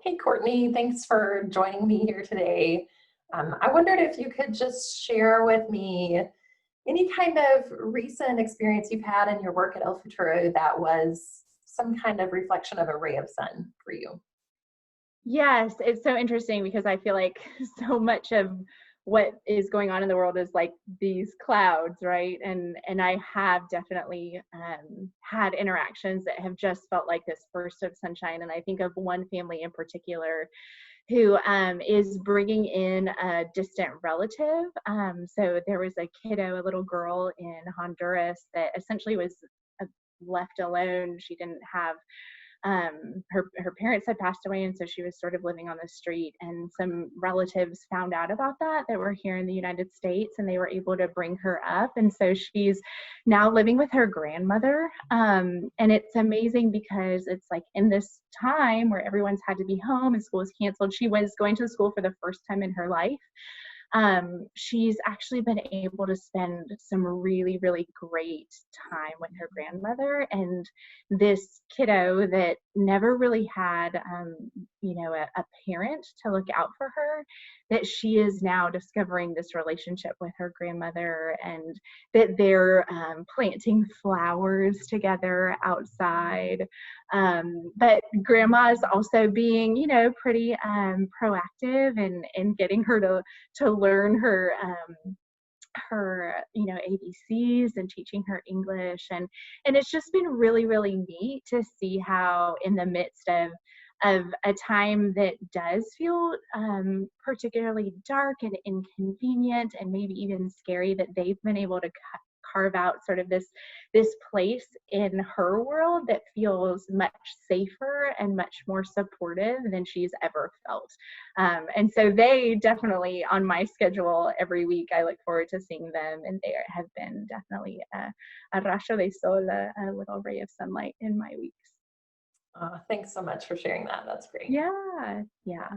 Hey, Courtney, thanks for joining me here today. I wondered if you could just share with me any kind of recent experience you've had in your work at El Futuro that was some kind of reflection of a ray of sun for you. Yes, it's so interesting because I feel like so much of what is going on in the world is like these clouds, right? And I have definitely had interactions that have just felt like this burst of sunshine. And I think of one family in particular who is bringing in a distant relative. So there was a kiddo, a little girl in Honduras that essentially was uh, left alone. She didn't have her parents had passed away, and so she was sort of living on the street. And some relatives found out about that were here in the United States, and they were able to bring her up. And so she's now living with her grandmother. And it's amazing because it's like in this time where everyone's had to be home and school is canceled, she was going to school for the first time in her life. She's actually been able to spend some really, really great time with her grandmother. And this kiddo that never really had, a parent to look out for her, that she is now discovering this relationship with her grandmother, and that they're planting flowers together outside. But grandma's also being, pretty proactive and getting her to learn her ABCs and teaching her English. And it's just been really, really neat to see how in the midst of a time that does feel particularly dark and inconvenient and maybe even scary, that they've been able to carve out sort of this place in her world that feels much safer and much more supportive than she's ever felt. And so they definitely on my schedule every week. I look forward to seeing them, and they have been definitely a rayo de sol, a little ray of sunlight in my weeks. Thanks so much for sharing that. That's great. Yeah, yeah.